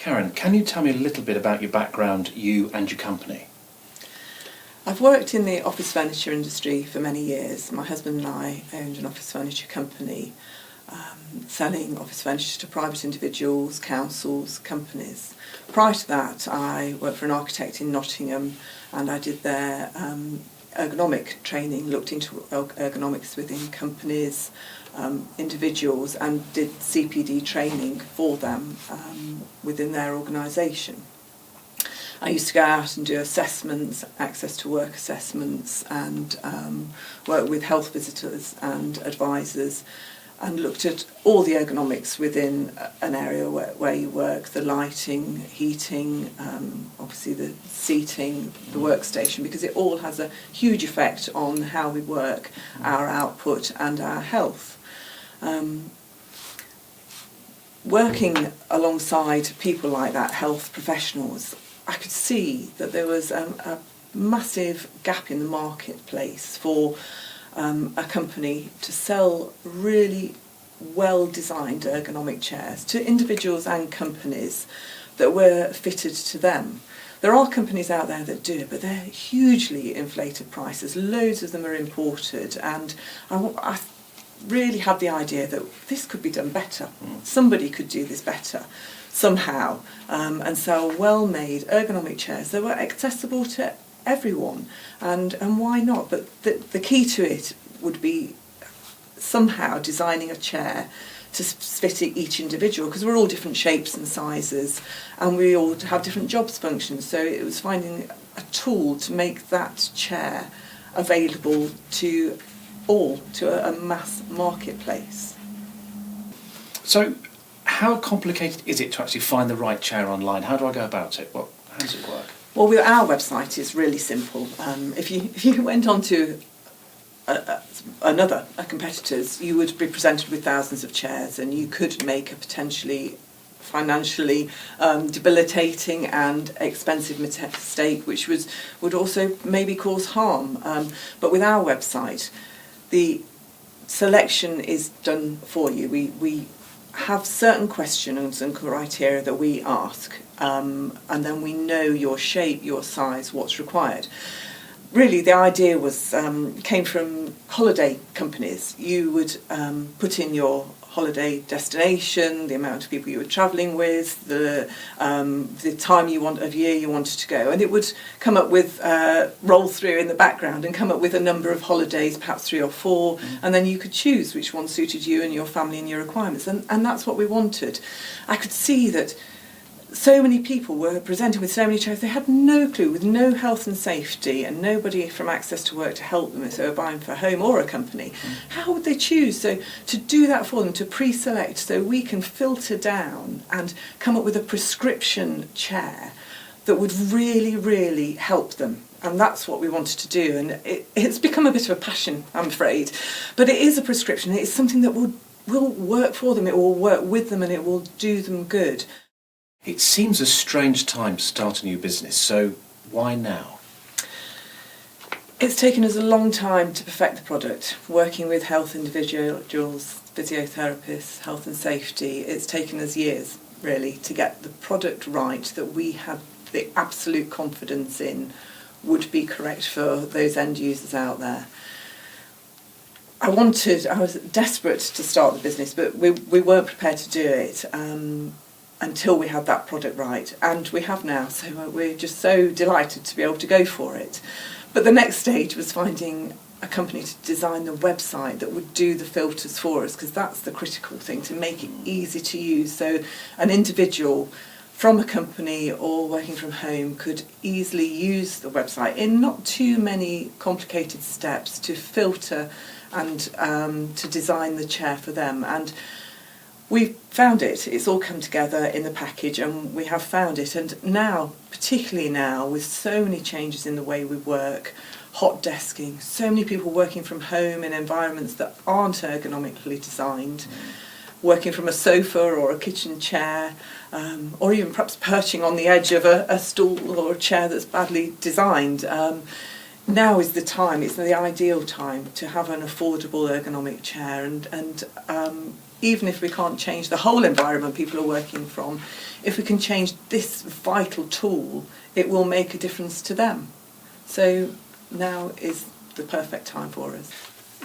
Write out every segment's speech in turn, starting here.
Karen, can you tell me a little bit about your background, you and your company? I've worked in the office furniture industry for many years. My husband and I owned an office furniture company selling office furniture to private individuals, councils, companies. Prior to that, I worked for an architect in Nottingham, and I did their ergonomic training, looked into ergonomics within companies, individuals, and did CPD training for them within their organisation. I used to go out and do assessments, access to work assessments, and work with health visitors and advisors, and looked at all the ergonomics within an area where you work, the lighting, heating, obviously the seating, the workstation, because it all has a huge effect on how we work, our output and our health. Working alongside people like that, health professionals, I could see that there was a massive gap in the marketplace for a company to sell really well-designed ergonomic chairs to individuals and companies that were fitted to them. There are companies out there that do it, but they're hugely inflated prices. Loads of them are imported, and I really had the idea that this could be done better. Somebody could do this better somehow, and sell well-made ergonomic chairs that were accessible to everyone, and why not? But the key to it would be somehow designing a chair to fit each individual, because we're all different shapes and sizes, and we all have different jobs functions. So it was finding a tool to make that chair available to all, to a mass marketplace. So how complicated is it to actually find the right chair online? How do I go about it? How does it work? Well, our website is really simple. If you went on to a competitor's, you would be presented with thousands of chairs, and you could make a potentially financially debilitating and expensive mistake, which would also maybe cause harm. But with our website, the selection is done for you. We have certain questions and criteria that we ask, and then we know your shape, your size, what's required. Really, the idea came from holiday companies. You would put in your holiday destination, the amount of people you were travelling with, the time of year you wanted to go, and it would come up with roll through in the background and come up with a number of holidays, perhaps 3 or 4, and then you could choose which one suited you and your family and your requirements, and that's what we wanted. I could see that so many people were presented with so many chairs. They had no clue, with no health and safety and nobody from Access to Work to help them if they were buying for a home or a company. How would they choose? So to do that for them, to pre-select, so we can filter down and come up with a prescription chair that would really, really help them. And that's what we wanted to do. And it's become a bit of a passion, I'm afraid. But it is a prescription. It's something that will work for them. It will work with them, and it will do them good. It seems a strange time to start a new business, so why now? It's taken us a long time to perfect the product, working with health individuals, physiotherapists, health and safety. It's taken us years, really, to get the product right that we had the absolute confidence in would be correct for those end users out there. I was desperate to start the business, but we weren't prepared to do it until we had that product right, and we have now, so we're just so delighted to be able to go for it. But the next stage was finding a company to design the website that would do the filters for us, because that's the critical thing, to make it easy to use, so an individual from a company or working from home could easily use the website in not too many complicated steps to filter and to design the chair for them. And we found it. It's all come together in the package, and we have found it. And now, particularly now, with so many changes in the way we work, hot desking, so many people working from home in environments that aren't ergonomically designed, working from a sofa or a kitchen chair, or even perhaps perching on the edge of a stool or a chair that's badly designed. now is the time, it's the ideal time to have an affordable ergonomic chair, and even if we can't change the whole environment people are working from, if we can change this vital tool, it will make a difference to them. So now is the perfect time for us.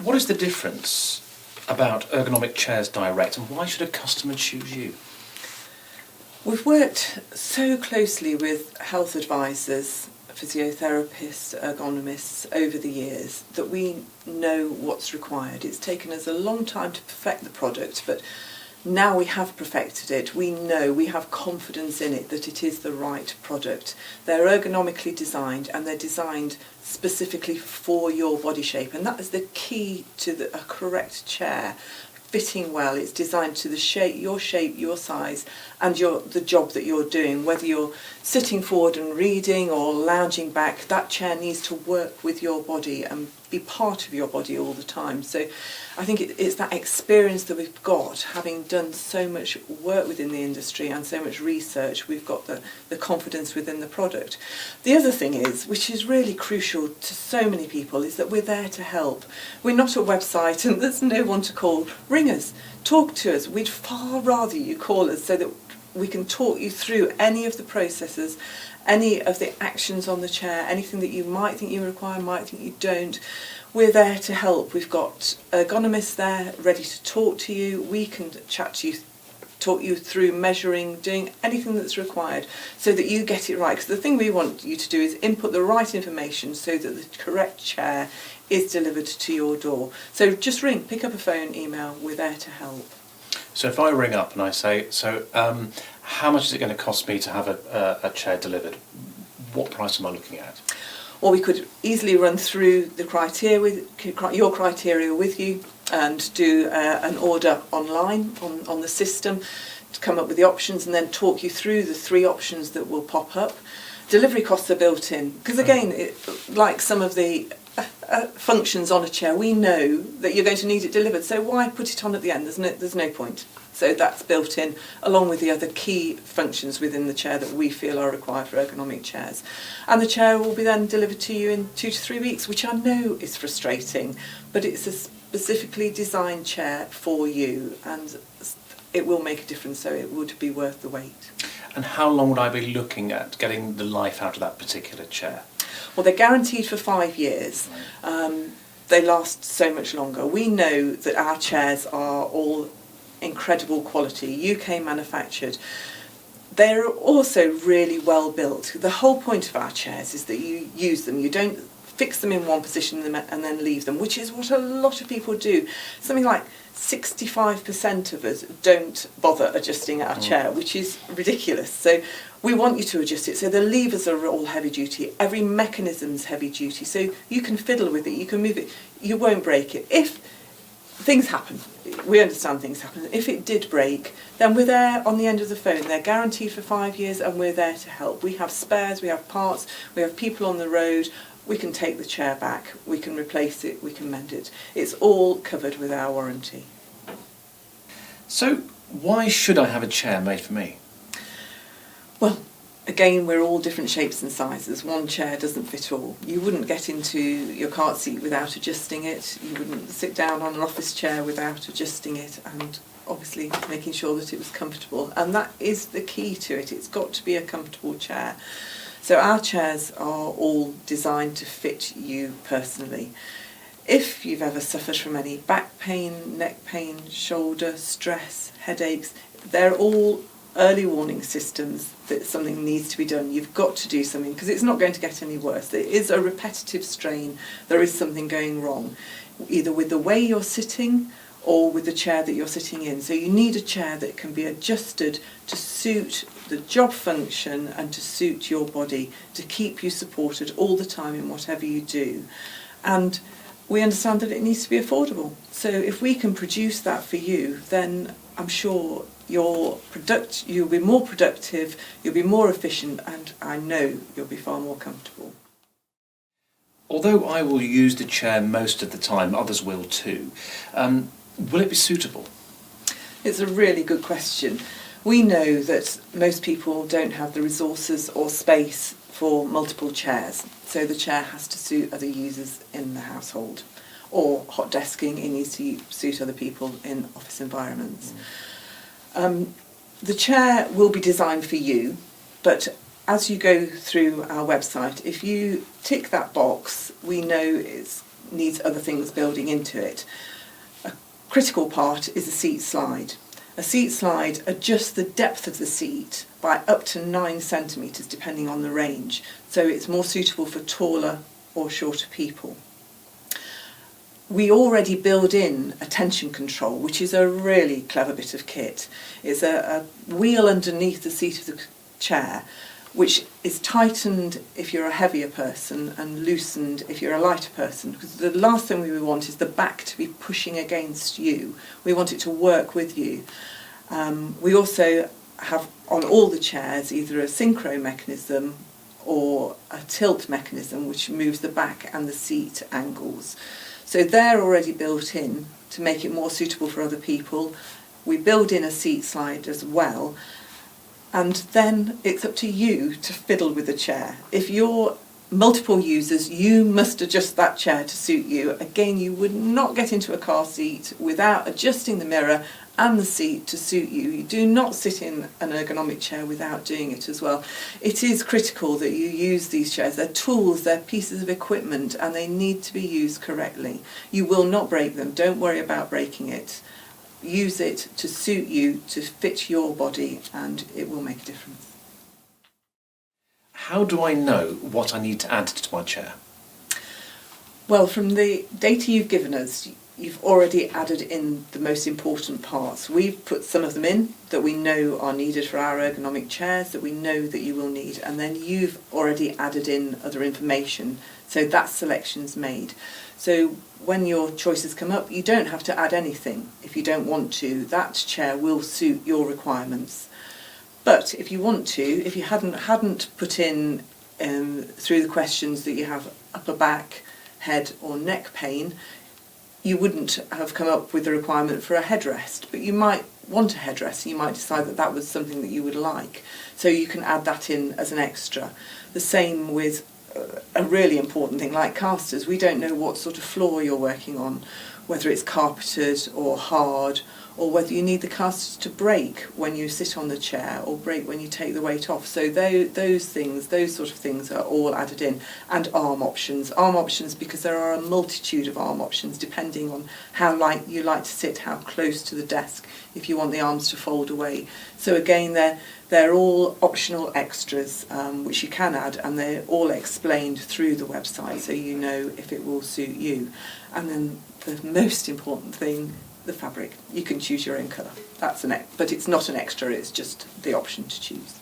What is the difference about Ergonomic Chairs Direct, and why should a customer choose you? We've worked so closely with health advisors, physiotherapists, ergonomists over the years that we know what's required. It's taken us a long time to perfect the product, but now we have perfected it. We know, we have confidence in it that it is the right product. They're ergonomically designed, and they're designed specifically for your body shape, and that is the key to a correct chair. Fitting well, it's designed to the shape, your size, and the job that you're doing. Whether you're sitting forward and reading or lounging back, that chair needs to work with your body and be part of your body all the time. So I think it's that experience that we've got, having done so much work within the industry and so much research, we've got the confidence within the product. The other thing is, which is really crucial to so many people, is that we're there to help. We're not a website and there's no one to call. Ring us, talk to us. We'd far rather you call us so that we can talk you through any of the processes, any of the actions on the chair, anything that you might think you require, might think you don't. We're there to help. We've got ergonomists there ready to talk to you. We can chat to you, talk you through measuring, doing anything that's required so that you get it right. Because the thing we want you to do is input the right information so that the correct chair is delivered to your door. So just ring, pick up a phone, email, we're there to help. So if I ring up and I say, how much is it going to cost me to have a chair delivered? What price am I looking at? Or we could easily run through the your criteria with you and do an order online on the system to come up with the options, and then talk you through the 3 options that will pop up. Delivery costs are built in, because again, like some of the functions on a chair, we know that you're going to need it delivered, so why put it on at the end? There's no point. So that's built in, along with the other key functions within the chair that we feel are required for ergonomic chairs. And the chair will be then delivered to you in 2 to 3 weeks, which I know is frustrating, but it's a specifically designed chair for you, and it will make a difference, so it would be worth the wait. And how long would I be looking at getting the life out of that particular chair? Well, they're guaranteed for 5 years. They last so much longer. We know that our chairs are all incredible quality, UK manufactured. They're also really well built. The whole point of our chairs is that you use them. You don't fix them in one position and then leave them, which is what a lot of people do. Something like 65% of us don't bother adjusting our chair, which is ridiculous. So we want you to adjust it. So the levers are all heavy duty, every mechanism's heavy duty, so you can fiddle with it, you can move it, you won't break it. If things happen, we understand things happen. If it did break, then we're there on the end of the phone. They're guaranteed for 5 years, and we're there to help. We have spares, we have parts, we have people on the road. We can take the chair back, we can replace it, we can mend it. It's all covered with our warranty. So why should I have a chair made for me? Well, again, we're all different shapes and sizes. One chair doesn't fit all. You wouldn't get into your cart seat without adjusting it. You wouldn't sit down on an office chair without adjusting it, and obviously making sure that it was comfortable. And that is the key to it. It's got to be a comfortable chair. So our chairs are all designed to fit you personally. If you've ever suffered from any back pain, neck pain, shoulder, stress, headaches, they're all early warning systems that something needs to be done. You've got to do something, because it's not going to get any worse. It is a repetitive strain. There is something going wrong, either with the way you're sitting or with the chair that you're sitting in. So you need a chair that can be adjusted to suit the job function and to suit your body, to keep you supported all the time in whatever you do. And we understand that it needs to be affordable. So if we can produce that for you, then I'm sure you'll be more productive, you'll be more efficient, and I know you'll be far more comfortable. Although I will use the chair most of the time, others will too, will it be suitable? It's a really good question. We know that most people don't have the resources or space for multiple chairs, so the chair has to suit other users in the household. Or hot desking, it needs to suit other people in office environments. The chair will be designed for you, but as you go through our website, if you tick that box, we know it needs other things building into it. A critical part is a seat slide. A seat slide adjusts the depth of the seat by up to 9 centimetres depending on the range, so it's more suitable for taller or shorter people. We already build in a tension control, which is a really clever bit of kit. It's a wheel underneath the seat of the chair, which is tightened if you're a heavier person and loosened if you're a lighter person. Because the last thing we want is the back to be pushing against you. We want it to work with you. We also have on all the chairs either a synchro mechanism or a tilt mechanism, which moves the back and the seat angles. So they're already built in to make it more suitable for other people. We build in a seat slide as well, and then it's up to you to fiddle with the chair. If you're multiple users, you must adjust that chair to suit you. Again, you would not get into a car seat without adjusting the mirror and the seat to suit you. You do not sit in an ergonomic chair without doing it as well. It is critical that you use these chairs. They're tools, they're pieces of equipment, and they need to be used correctly. You will not break them. Don't worry about breaking it. Use it to suit you, to fit your body, and it will make a difference. How do I know what I need to add to my chair? Well, from the data you've given us, you've already added in the most important parts. We've put some of them in that we know are needed for our ergonomic chairs, that we know that you will need, and then you've already added in other information, so that selection's made. So when your choices come up, you don't have to add anything if you don't want to. That chair will suit your requirements. But if you want to, if you hadn't put in through the questions that you have upper back, head or neck pain, you wouldn't have come up with the requirement for a headrest, but you might want a headrest. You might decide that that was something that you would like, so you can add that in as an extra. The same with a really important thing like casters. We don't know what sort of floor you're working on, whether it's carpeted or hard, or whether you need the casters to break when you sit on the chair or break when you take the weight off. So those sort of things are all added in. And arm options. Arm options because there are a multitude of arm options depending on how you like to sit, how close to the desk, if you want the arms to fold away. So again, they're all optional extras which you can add, and they're all explained through the website so you know if it will suit you. And then the most important thing, the fabric. You can choose your own colour. But it's not an extra, it's just the option to choose.